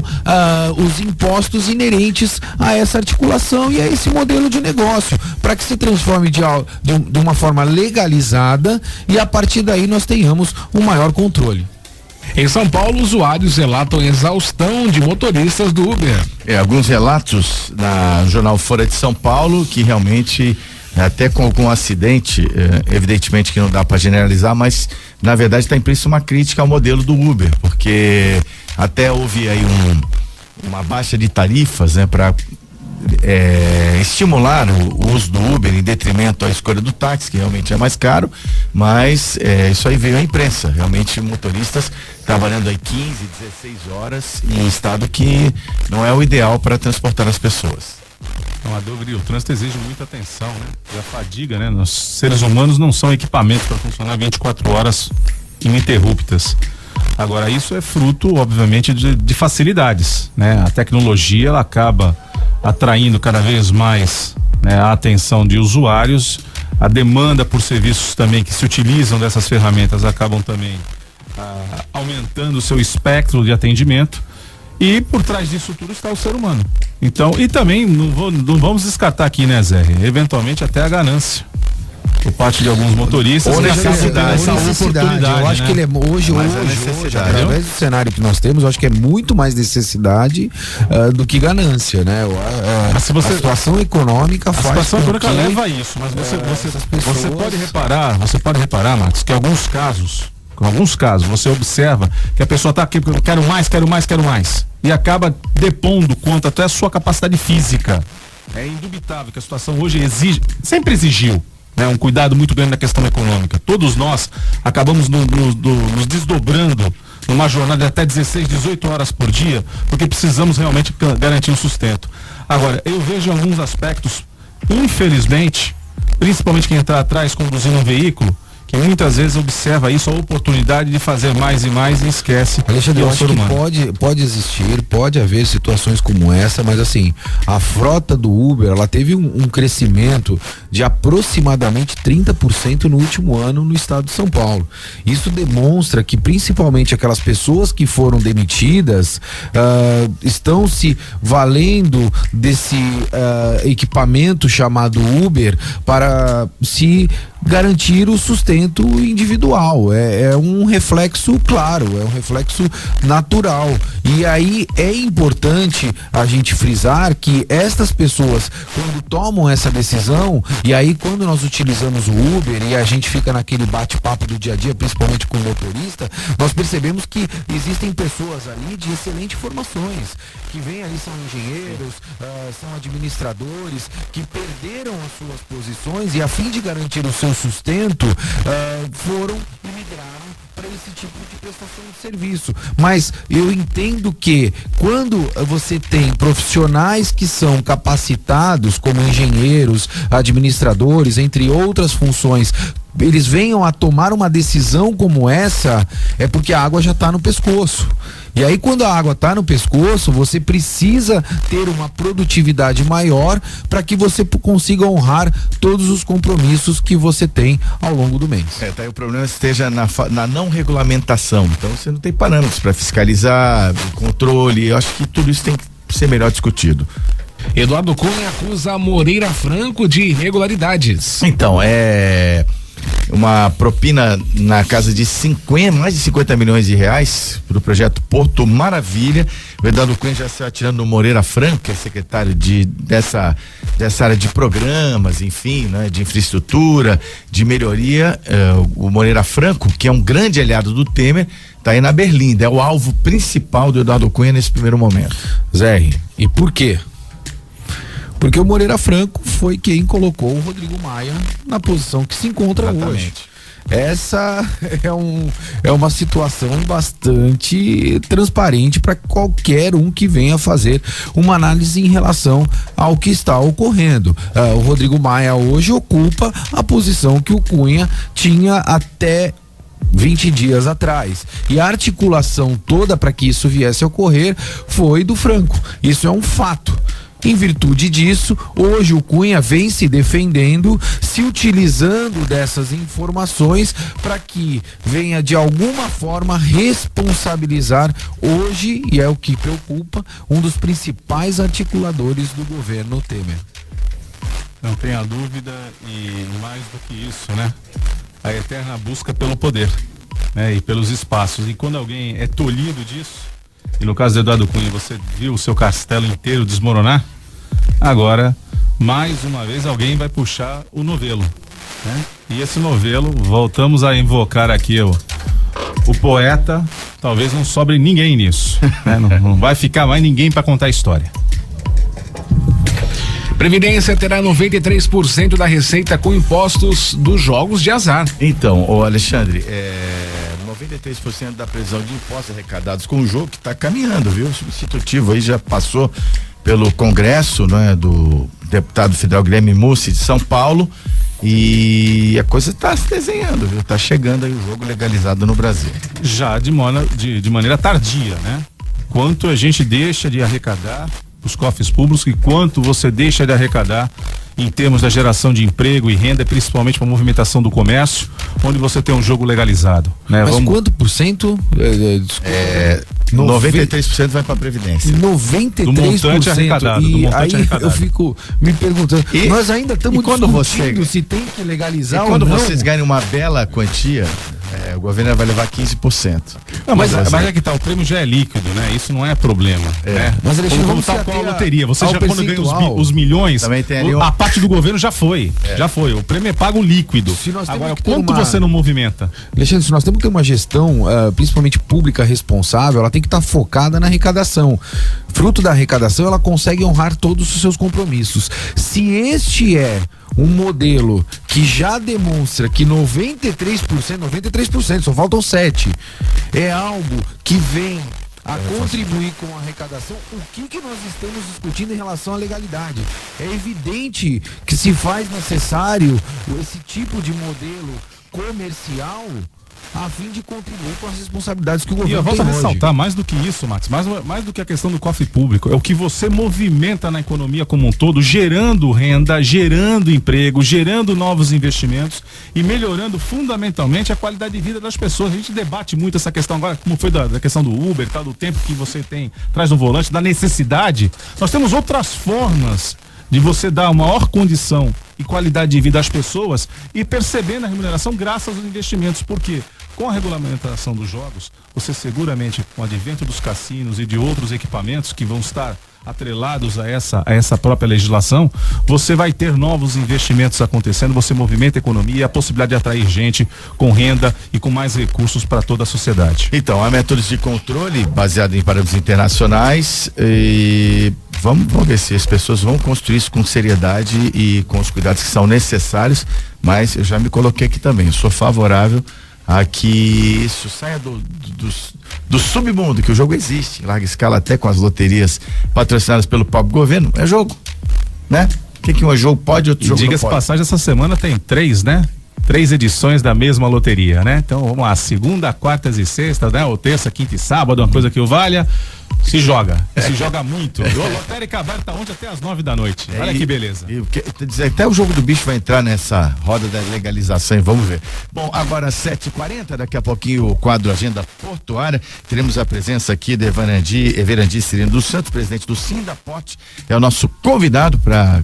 D: os impostos inerentes a essa articulação e a esse modelo de negócio, para que se transforme de uma forma legalizada, e a partir daí nós tenhamos um maior controle.
B: Em São Paulo, usuários relatam exaustão de motoristas do Uber.
C: Alguns relatos na jornal Folha de São Paulo, que realmente, até com algum acidente, evidentemente que não dá para generalizar, mas na verdade está implícita uma crítica ao modelo do Uber, porque até houve aí uma baixa de tarifas, né, para estimular o uso do Uber em detrimento à escolha do táxi, que realmente é mais caro, mas isso aí veio à imprensa. Realmente motoristas trabalhando aí 15, 16 horas em um estado que não é o ideal para transportar as pessoas.
E: Não, a dúvida, o trânsito exige muita atenção, né? E a fadiga, né? Nós, seres humanos, não são equipamentos para funcionar 24 horas ininterruptas. Agora, isso é fruto, obviamente, de facilidades, né? A tecnologia, ela acaba atraindo cada vez mais, né, a atenção de usuários, a demanda por serviços também que se utilizam dessas ferramentas acabam também aumentando o seu espectro de atendimento, e por trás disso tudo está o ser humano. Então, e também não vamos descartar aqui, né, Zé? Eventualmente até a ganância por parte de alguns motoristas,
C: ou necessidade,
D: essa oportunidade. Eu acho, né, que ele é hoje através do cenário que nós temos, eu acho que é muito mais necessidade do que ganância, né? A situação econômica faz.
E: A situação econômica leva a isso, mas você pode reparar, Marcos, que em alguns casos você observa que a pessoa está aqui, quero mais, e acaba depondo contra até a sua capacidade física. É indubitável que a situação hoje sempre exigiu, né, um cuidado muito grande na questão econômica. Todos nós acabamos nos desdobrando numa jornada de até 16, 18 horas por dia, porque precisamos realmente garantir um sustento. Agora, eu vejo alguns aspectos, infelizmente, principalmente quem está atrás conduzindo um veículo, que muitas vezes observa isso, a oportunidade de fazer mais e mais, e esquece.
D: Alexandre, eu acho que pode existir, pode haver situações como essa, mas assim, a frota do Uber, ela teve um crescimento de aproximadamente 30% no último ano no estado de São Paulo. Isso demonstra que principalmente aquelas pessoas que foram demitidas estão se valendo desse equipamento chamado Uber para se garantir o sustento individual. É um reflexo claro, é um reflexo natural. E aí é importante a gente frisar que estas pessoas, quando tomam essa decisão, e aí quando nós utilizamos o Uber e a gente fica naquele bate-papo do dia a dia, principalmente com o motorista, nós percebemos que existem pessoas ali de excelentes formações, que vêm ali, são engenheiros, são administradores, que perderam as suas posições e, a fim de garantir o seu sustento, foram e migraram para esse tipo de prestação de serviço. Mas eu entendo que quando você tem profissionais que são capacitados como engenheiros, administradores, entre outras funções, eles venham a tomar uma decisão como essa, é porque a água já está no pescoço. E aí, quando a água está no pescoço, você precisa ter uma produtividade maior para que você consiga honrar todos os compromissos que você tem ao longo do mês.
C: Tá aí o problema esteja na não regulamentação. Então você não tem parâmetros para fiscalizar, controle. Eu acho que tudo isso tem que ser melhor discutido.
B: Eduardo Cunha acusa Moreira Franco de irregularidades.
C: Então, uma propina na casa de mais de 50 milhões de reais para o projeto Porto Maravilha. O Eduardo Cunha já saiu atirando no Moreira Franco, que é secretário dessa área de programas, enfim, né, de infraestrutura, de melhoria. O Moreira Franco, que é um grande aliado do Temer, está aí na Berlinda, é o alvo principal do Eduardo Cunha nesse primeiro momento.
D: Zé, e por quê? Porque o Moreira Franco foi quem colocou o Rodrigo Maia na posição que se encontra hoje. Essa é uma situação bastante transparente para qualquer um que venha fazer uma análise em relação ao que está ocorrendo. O Rodrigo Maia hoje ocupa a posição que o Cunha tinha até 20 dias atrás. E a articulação toda para que isso viesse a ocorrer foi do Franco. Isso é um fato. Em virtude disso, hoje o Cunha vem se defendendo, se utilizando dessas informações para que venha de alguma forma responsabilizar hoje, e é o que preocupa, um dos principais articuladores do governo Temer.
E: Não tenha dúvida, e mais do que isso, né? A eterna busca pelo poder, né? E pelos espaços. E quando alguém é tolhido disso, e no caso do Eduardo Cunha, você viu o seu castelo inteiro desmoronar, agora, mais uma vez, alguém vai puxar o novelo, né? E esse novelo, voltamos a invocar aqui o poeta, talvez não sobre ninguém nisso, né? Não vai ficar mais ninguém para contar a história.
B: Previdência terá 93% da receita com impostos dos jogos de azar.
C: Então, ô Alexandre, 93% da previsão de impostos arrecadados com o jogo que está caminhando, viu? O substitutivo aí já passou pelo Congresso, né, do deputado federal Guilherme Mussi de São Paulo, e a coisa está se desenhando, viu? Tá chegando aí o jogo legalizado no Brasil.
E: Já de maneira tardia, né? Quanto a gente deixa de arrecadar os cofres públicos e quanto você deixa de arrecadar em termos da geração de emprego e renda, principalmente para a movimentação do comércio, onde você tem um jogo legalizado, né?
D: Mas quanto por cento?
C: 93% vai para a Previdência.
D: 93%.
E: Do montante arrecadado.
D: E aí eu fico me perguntando, nós ainda estamos discutindo se tem que legalizar ou não.
C: Quando vocês ganham uma bela quantia, o governo vai levar 15%.
E: Não, mas é que tá, o prêmio já é líquido, né? Isso não é problema. Né?
D: Mas Alexandre, vamos
E: tal qual a loteria. Você já, quando ganha os milhões, a parte do governo já foi. Já foi. O prêmio é pago líquido. Agora, quanto você não movimenta?
D: Alexandre, se nós temos que ter uma gestão, principalmente pública, responsável, ela tem que estar focada na arrecadação. Fruto da arrecadação, ela consegue honrar todos os seus compromissos. Se este é um modelo que já demonstra que 93%, só faltam 7%, é algo que vem a contribuir com a arrecadação, o que nós estamos discutindo em relação à legalidade? É evidente que se faz necessário esse tipo de modelo comercial a fim de contribuir com as responsabilidades que o governo tem hoje.
E: E eu volto a ressaltar, mais do que isso, Max, mais do que a questão do cofre público, é o que você movimenta na economia como um todo, gerando renda, gerando emprego, gerando novos investimentos e melhorando fundamentalmente a qualidade de vida das pessoas. A gente debate muito essa questão agora, como foi da questão do Uber, tal, do tempo que você traz no volante, da necessidade. Nós temos outras formas de você dar uma maior condição e qualidade de vida às pessoas e percebendo a remuneração graças aos investimentos. Por quê? Com a regulamentação dos jogos, você seguramente, com o advento dos cassinos e de outros equipamentos que vão estar atrelados a essa própria legislação, você vai ter novos investimentos acontecendo, você movimenta a economia e a possibilidade de atrair gente com renda e com mais recursos para toda a sociedade.
C: Então, há métodos de controle baseado em parâmetros internacionais e vamos ver se as pessoas vão construir isso com seriedade e com os cuidados que são necessários, mas eu já me coloquei aqui também, eu sou favorável a que isso saia do submundo, que o jogo existe em larga escala, até com as loterias patrocinadas pelo próprio governo, é jogo, né? O que um jogo pode, outro jogo não pode.
E: Diga-se passagem, essa semana tem 3, né? 3 edições da mesma loteria, né? Então vamos lá, segunda, quartas e sexta, né? Ou terça, quinta e sábado, uma coisa que o valha. Se joga muito. O Lotérica aberta ontem até às 9 da noite. Olha que beleza.
C: Até o jogo do bicho vai entrar nessa roda da legalização, vamos ver. Bom, agora 7h40, daqui a pouquinho o quadro Agenda Portuária. Teremos a presença aqui de Everandi Cirino dos Santos, presidente do Sindaporte. É o nosso convidado para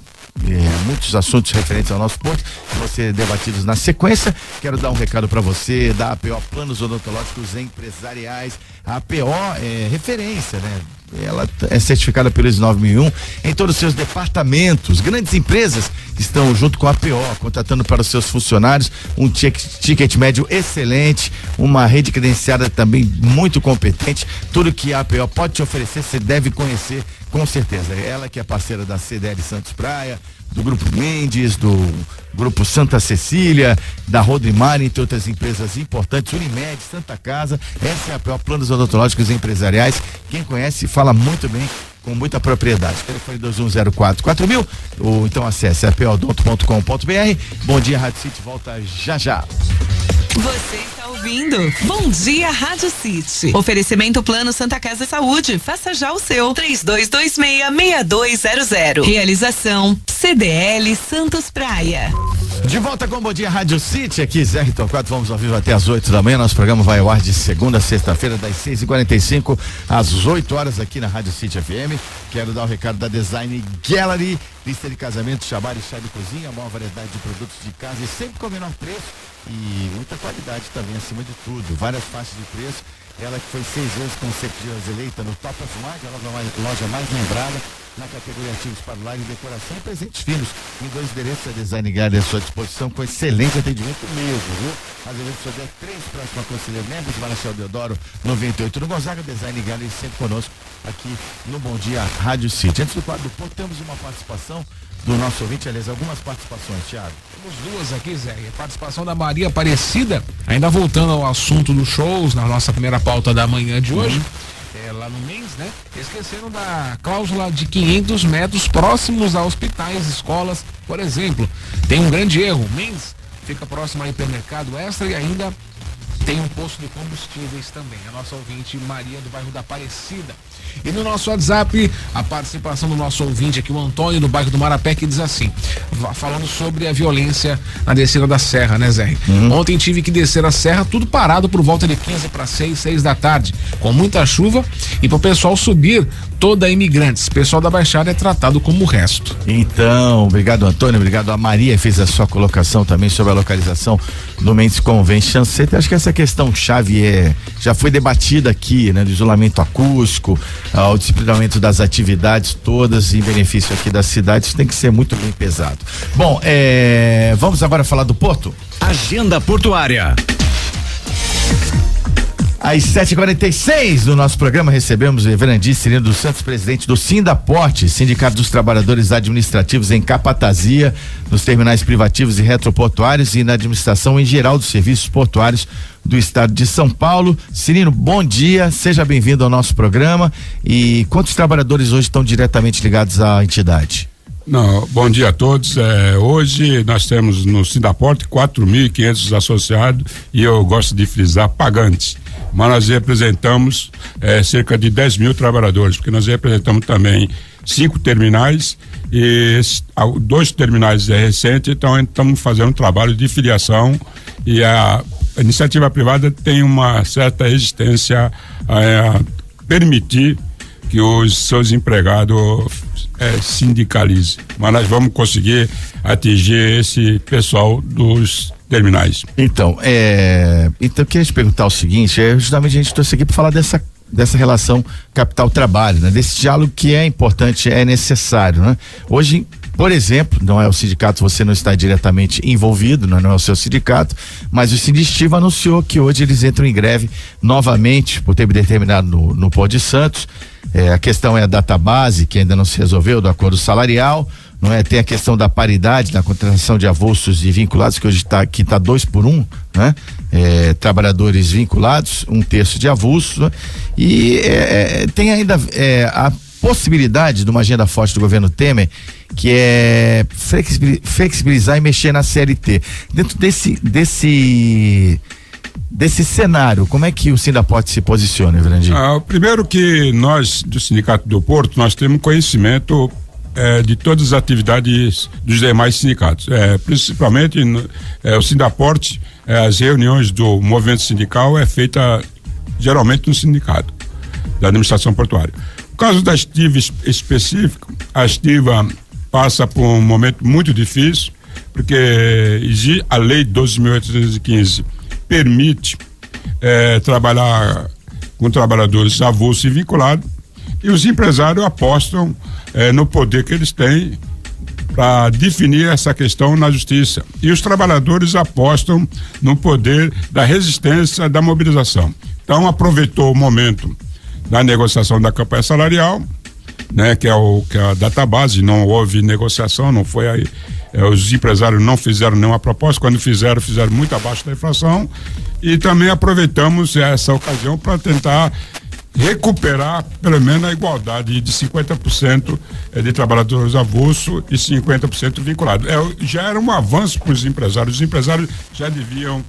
C: muitos assuntos referentes ao nosso porto, que vão ser debatidos na sequência. Quero dar um recado para você da APO Planos Odontológicos Empresariais. A APO é referência, né? Ela é certificada pelo ISO 9001 em todos os seus departamentos. Grandes empresas estão junto com a APO, contratando para os seus funcionários um ticket médio excelente, uma rede credenciada também muito competente. Tudo que a APO pode te oferecer, você deve conhecer com certeza. Ela que é parceira da CDL Santos Praia, do Grupo Mendes, do Grupo Santa Cecília, da Rodrimar, entre outras empresas importantes, Unimed, Santa Casa, SAPO, Planos Odontológicos Empresariais. Quem conhece fala muito bem, com muita propriedade. Telefone 21044000 ou então acesse apoodonto.com.br. Bom dia, Rádio City, volta já.
A: Você está ouvindo Bom Dia Rádio City. Oferecimento Plano Santa Casa Saúde. Faça já o seu. 3226-6200. Realização CDL Santos Praia.
C: De volta com Bom Dia Rádio City, aqui Zé Torquato, vamos ao vivo até às 8 da manhã. Nosso programa vai ao ar de segunda a sexta-feira, das 6h45 às 8 horas aqui na Rádio City FM. Quero dar o recado da Design Gallery, lista de casamento, chamar e chá de cozinha, a maior variedade de produtos de casa e sempre com o menor preço e muita qualidade também acima de tudo. Várias faixas de preço. Ela que foi 6 vezes consecutivas eleita no Top of Mind, a loja mais lembrada na categoria artigos para lar e decoração e presentes finos. Em 2 endereços, a Design Gallery à sua disposição com excelente atendimento mesmo, viu? Azevedo Sodré 3, próximo a Conselheiro Neves, Marechal Deodoro 98 no Gonzaga. Design Gallery sempre conosco aqui no Bom Dia Rádio City. Antes do quadro do ponto, temos uma participação do nosso ouvinte, aliás, algumas participações, Thiago.
B: Temos 2 aqui, Zé. A participação da Maria Aparecida, ainda voltando ao assunto dos shows, na nossa primeira pauta da manhã de hoje. Lá no Mendes, né? Esqueceram da cláusula de 500 metros próximos a hospitais, escolas, por exemplo. Tem um grande erro. O Mendes fica próximo ao hipermercado Extra e ainda tem um posto de combustíveis também. A nossa ouvinte Maria do bairro da Aparecida. E no nosso WhatsApp, a participação do nosso ouvinte aqui, o Antônio, do bairro do Marapé, que diz assim, falando sobre a violência na descida da serra, né, Zé? Ontem tive que descer a serra, tudo parado por volta de 15 para 6 da tarde, com muita chuva, e para o pessoal subir, toda imigrantes. O pessoal da Baixada é tratado como o resto.
C: Então, obrigado, Antônio, obrigado a Maria, fez a sua colocação também sobre a localização do Mendes Convention Center. Acho que essa questão chave já foi debatida aqui, né, do isolamento acústico, o disciplinamento das atividades todas em benefício aqui da cidade. Isso tem que ser muito bem pesado. Bom, vamos agora falar do Porto?
F: Agenda portuária.
C: Às 7h46 do nosso programa recebemos o Everandi Cirino dos Santos, presidente do Sindaporte, Sindicato dos Trabalhadores Administrativos em Capatazia, nos terminais privativos e retroportuários e na administração em geral dos serviços portuários do estado de São Paulo. Cirino, bom dia, seja bem-vindo ao nosso programa. E quantos trabalhadores hoje estão diretamente ligados à entidade?
G: Não, bom dia a todos. Hoje nós temos no Sindaporte 4.500 associados e eu gosto de frisar pagantes. Mas nós representamos cerca de 10.000 trabalhadores, porque nós representamos também 5 terminais e 2 terminais recentes, então estamos fazendo um trabalho de filiação e a iniciativa privada tem uma certa resistência a permitir que os seus empregados sindicalizem. Mas nós vamos conseguir atingir esse pessoal dos terminais.
C: Então, eu queria te perguntar o seguinte, justamente a gente trouxe aqui para falar dessa relação capital-trabalho, né? Desse diálogo que é importante, é necessário, né? Hoje, por exemplo, não é o sindicato, você não está diretamente envolvido, não é o seu sindicato, mas o Sindestiva anunciou que hoje eles entram em greve novamente, por tempo determinado no Porto de Santos. A questão é a database, que ainda não se resolveu, do acordo salarial, não é? Tem a questão da paridade na contratação de avulsos e vinculados, que hoje está 2 por 1, né? Trabalhadores vinculados, 1/3 de avulso, né? E tem ainda a possibilidade de uma agenda forte do governo Temer, que é flexibilizar e mexer na CLT. Dentro desse cenário, como é que o Sindaporte se posiciona, Everandi?
G: Primeiro que nós, do Sindicato do Porto, nós temos conhecimento de todas as atividades dos demais sindicatos, principalmente o Sindaporte, as reuniões do movimento sindical é feita geralmente no sindicato da administração portuária. No caso da Estiva específico, a Estiva passa por um momento muito difícil, porque a lei 12.815 permite trabalhar com trabalhadores avulsos e vinculados, e os empresários apostam no poder que eles têm para definir essa questão na justiça, e os trabalhadores apostam no poder da resistência, da mobilização. Então aproveitou o momento da negociação da campanha salarial né, que é a database. Não houve negociação, não foi aí. Os empresários não fizeram nenhuma proposta, quando fizeram muito abaixo da inflação, e também aproveitamos essa ocasião para tentar recuperar pelo menos a igualdade de 50% de trabalhadores avulso e 50% vinculado. Já era um avanço para os empresários já deviam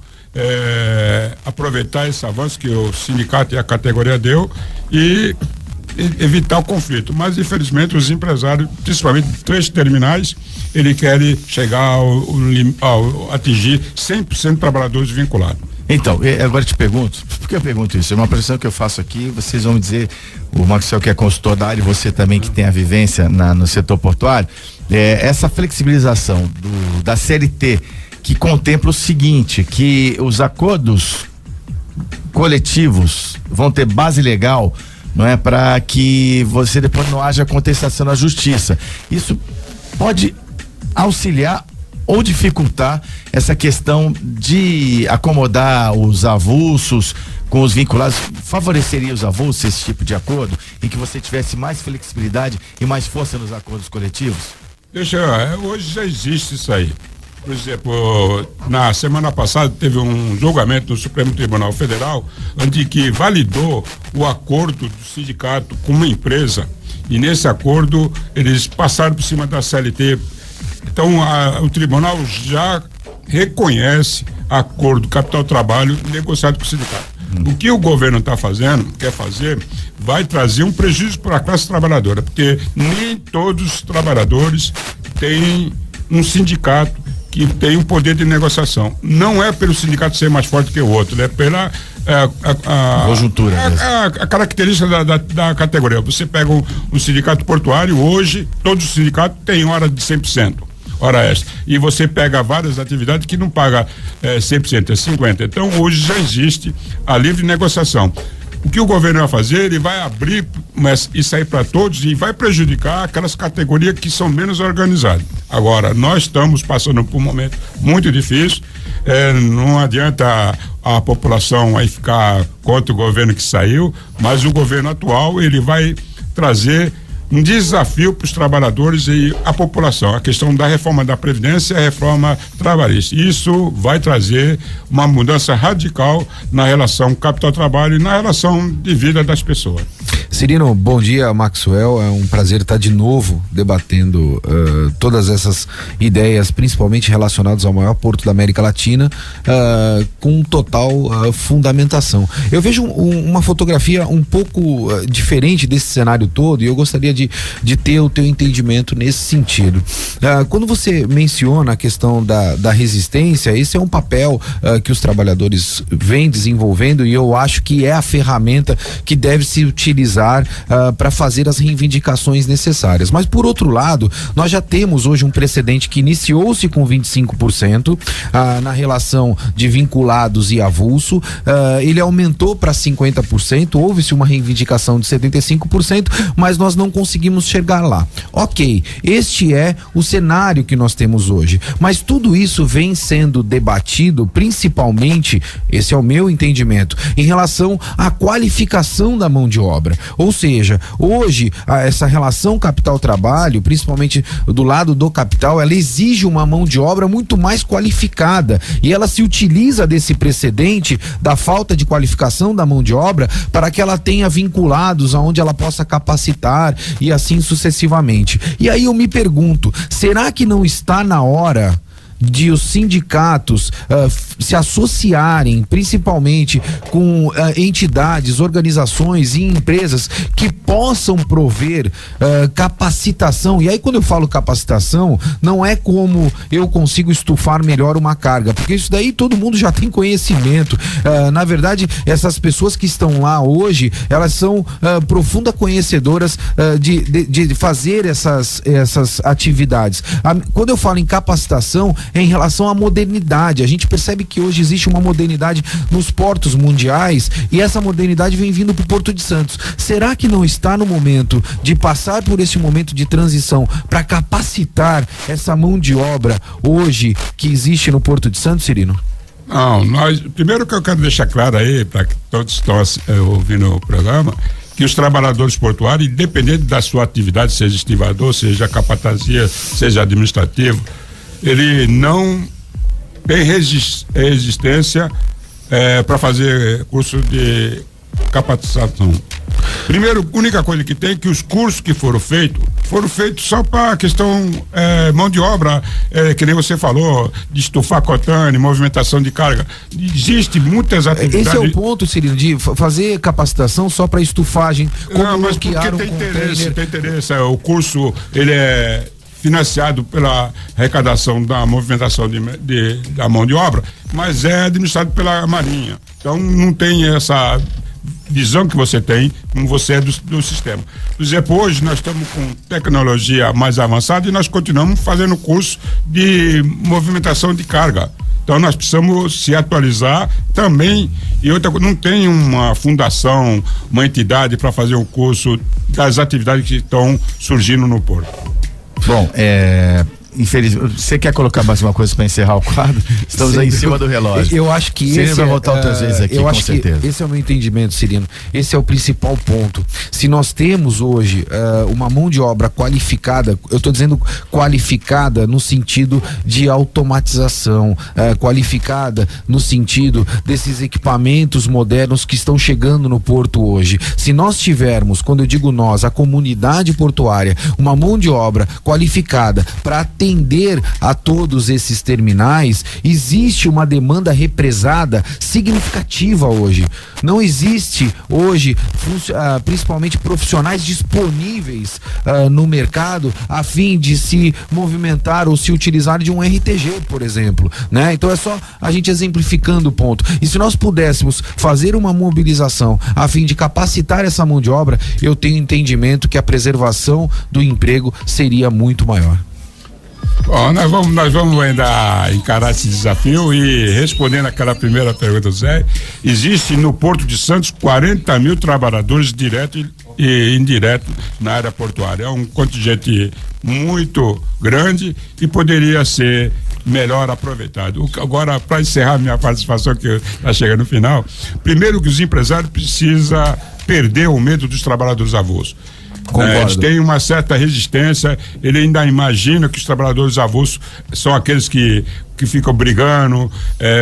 G: aproveitar esse avanço que o sindicato e a categoria deu e evitar o conflito, mas infelizmente os empresários, principalmente três terminais, eles querem chegar ao atingir 100% de trabalhadores vinculados.
C: Então, agora eu te pergunto, por que eu pergunto isso? É uma pressão que eu faço aqui, vocês vão me dizer, o Maxwell que é consultor da área, e você também que tem a vivência no setor portuário, essa flexibilização da CLT, que contempla o seguinte, que os acordos coletivos vão ter base legal, não é, para que você depois não haja contestação na justiça. Isso pode auxiliar ou dificultar essa questão de acomodar os avulsos com os vinculados? Favoreceria os avulsos esse tipo de acordo, em que você tivesse mais flexibilidade e mais força nos acordos coletivos?
G: Hoje já existe isso aí. Por exemplo, na semana passada teve um julgamento no Supremo Tribunal Federal, onde que validou o acordo do sindicato com uma empresa, e nesse acordo eles passaram por cima da CLT. Então o tribunal já reconhece acordo capital-trabalho negociado com o sindicato. O que o governo quer fazer, vai trazer um prejuízo para a classe trabalhadora, porque nem todos os trabalhadores têm um sindicato que tem um poder de negociação. Não é pelo sindicato ser mais forte que o outro, é pela
C: conjuntura,
G: a característica da categoria. Você pega um sindicato portuário, hoje todos os sindicatos têm hora de 100%, hora extra, e você pega várias atividades que não paga 100%, é 50%. Então hoje já existe a livre negociação. O que o governo vai fazer? Ele vai abrir isso aí para todos e vai prejudicar aquelas categorias que são menos organizadas. Agora, nós estamos passando por um momento muito difícil, não adianta a população aí ficar contra o governo que saiu, mas o governo atual, ele vai trazer um desafio para os trabalhadores e a população, a questão da reforma da Previdência e a reforma trabalhista. Isso vai trazer uma mudança radical na relação capital-trabalho e na relação de vida das pessoas.
D: Cirino, bom dia, Maxwell, é um prazer estar de novo debatendo todas essas ideias, principalmente relacionadas ao maior porto da América Latina, com total fundamentação. Eu vejo uma fotografia um pouco diferente desse cenário todo, e eu gostaria de ter o teu entendimento nesse sentido. Quando você menciona a questão da resistência, esse é um papel que os trabalhadores vêm desenvolvendo, e eu acho que é a ferramenta que deve se utilizar para fazer as reivindicações necessárias. Mas por outro lado, nós já temos hoje um precedente que iniciou-se com 25% na relação de vinculados e avulso, ele aumentou para 50%, houve-se uma reivindicação de 75%, mas nós não conseguimos chegar lá. Ok, este é o cenário que nós temos hoje, mas tudo isso vem sendo debatido principalmente, esse é o meu entendimento, em relação à qualificação da mão de obra. Ou seja, hoje essa relação capital-trabalho, principalmente do lado do capital, ela exige uma mão de obra muito mais qualificada, e ela se utiliza desse precedente da falta de qualificação da mão de obra para que ela tenha vinculados aonde ela possa capacitar e assim sucessivamente. E aí eu me pergunto, será que não está na hora de os sindicatos se associarem principalmente com entidades, organizações e empresas que possam prover capacitação? E aí quando eu falo capacitação, não é como eu consigo estufar melhor uma carga, porque isso daí todo mundo já tem conhecimento. Na verdade, essas pessoas que estão lá hoje, elas são profundas conhecedoras de fazer essas atividades. Quando eu falo em capacitação, em relação à modernidade, a gente percebe que hoje existe uma modernidade nos portos mundiais, e essa modernidade vem vindo para o Porto de Santos. Será que não está no momento de passar por esse momento de transição para capacitar essa mão de obra hoje que existe no Porto de Santos, Cirino?
G: Não, primeiro que eu quero deixar claro aí, para que todos estão ouvindo o programa, que os trabalhadores portuários, independente da sua atividade, seja estivador, seja capatazia, seja administrativo, ele não tem resistência para fazer curso de capacitação. Primeiro, a única coisa que tem é que os cursos que foram feitos só para a questão mão de obra, que nem você falou, de estufar cotane, movimentação de carga. Existe muitas atividades.
D: Esse é o ponto, Cirino, de fazer capacitação só para estufagem.
G: Não, mas porque tem interesse. O curso, ele é financiado pela arrecadação da movimentação da mão de obra, mas é administrado pela Marinha. Então não tem essa visão que você tem, como você é do sistema. Por exemplo, hoje nós estamos com tecnologia mais avançada e nós continuamos fazendo curso de movimentação de carga. Então nós precisamos se atualizar também. E outra coisa, não tem uma fundação, uma entidade para fazer um curso das atividades que estão surgindo no porto.
C: Bom, infelizmente, você quer colocar mais uma coisa para encerrar o quadro? Estamos aí em cima do relógio.
D: Eu acho que
C: Cirino vai voltar outras vezes aqui, com certeza.
D: Esse é o meu entendimento, Cirino. Esse é o principal ponto. Se nós temos hoje uma mão de obra qualificada, eu estou dizendo qualificada no sentido de automatização, qualificada no sentido desses equipamentos modernos que estão chegando no porto hoje. Se nós tivermos, quando eu digo nós, a comunidade portuária, uma mão de obra qualificada para atender a todos esses terminais, existe uma demanda represada significativa hoje. Não existe hoje, principalmente profissionais disponíveis no mercado a fim de se movimentar ou se utilizar de um RTG, por exemplo, né? Então é só a gente exemplificando o ponto. E se nós pudéssemos fazer uma mobilização a fim de capacitar essa mão de obra, eu tenho entendimento que a preservação do emprego seria muito maior.
G: Bom, nós vamos ainda encarar esse desafio e respondendo aquela primeira pergunta do Zé, existe no Porto de Santos 40 mil trabalhadores direto e indireto na área portuária. É um contingente muito grande e poderia ser melhor aproveitado. Agora, para encerrar minha participação, que está chegando no final, primeiro que os empresários precisam perder o medo dos trabalhadores avulsos. Eles têm uma certa resistência, ele ainda imagina que os trabalhadores avulsos são aqueles que ficam brigando,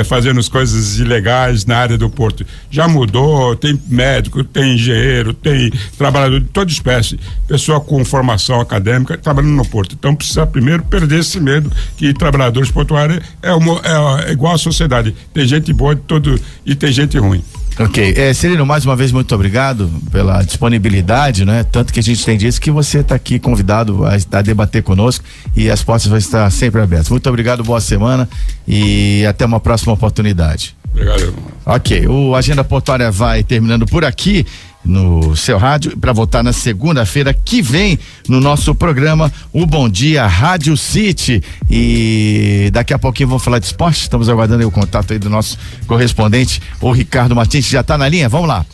G: fazendo as coisas ilegais na área do porto. Já mudou, tem médico, tem engenheiro, tem trabalhador de toda espécie, pessoa com formação acadêmica trabalhando no porto. Então precisa primeiro perder esse medo que trabalhadores portuários é igual à sociedade. Tem gente boa de todo e tem gente ruim.
C: Ok, Cirino, mais uma vez muito obrigado pela disponibilidade, né? Tanto que a gente tem dito que você está aqui convidado a debater conosco e as portas vão estar sempre abertas. Muito obrigado, boa semana e até uma próxima oportunidade.
G: Obrigado.
C: Ok, o Agenda Portuária vai terminando por aqui no seu rádio para voltar na segunda-feira que vem no nosso programa o Bom Dia Rádio City e daqui a pouquinho vamos falar de esporte. Estamos aguardando aí o contato aí do nosso correspondente, o Ricardo Martins, que já está na linha. Vamos lá.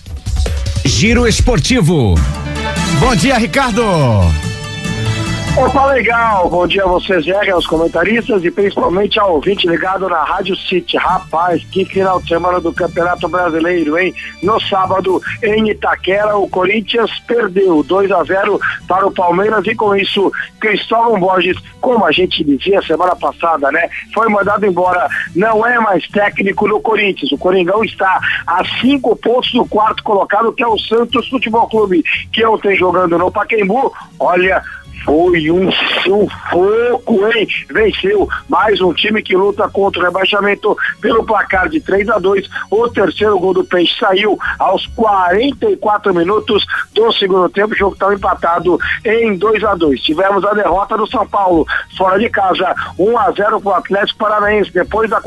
F: Giro Esportivo.
C: Bom dia, Ricardo.
H: Opa, legal, bom dia a vocês, Jäger, aos comentaristas e principalmente ao ouvinte ligado na Rádio City. Rapaz, que final de semana do Campeonato Brasileiro, hein? No sábado, em Itaquera, o Corinthians perdeu 2-0 para o Palmeiras e com isso, Cristóvão Borges, como a gente dizia semana passada, né? Foi mandado embora, não é mais técnico no Corinthians. O Coringão está a 5 pontos do quarto colocado, que é o Santos Futebol Clube, que ontem jogando no Pacaembu, olha, foi um sufoco, hein? Venceu mais um time que luta contra o rebaixamento pelo placar de 3-2. O terceiro gol do Peixe saiu aos 44 minutos do segundo tempo. O jogo estava empatado em 2-2. Tivemos a derrota do São Paulo fora de casa, 1-0 para o Atlético Paranaense. Depois da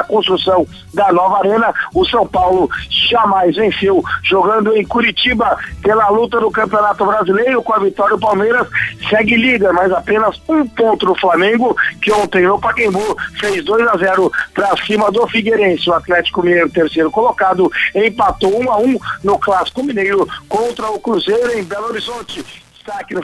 H: construção da nova arena, o São Paulo jamais venceu, jogando em Curitiba pela luta do Campeonato Brasileiro. Com a vitória, o Palmeiras segue líder, mas apenas um ponto do Flamengo, que ontem no Pacaembu fez 2-0 para cima do Figueirense. O Atlético Mineiro, terceiro colocado, empatou 1-1 no Clássico Mineiro contra o Cruzeiro em Belo Horizonte. Está aqui no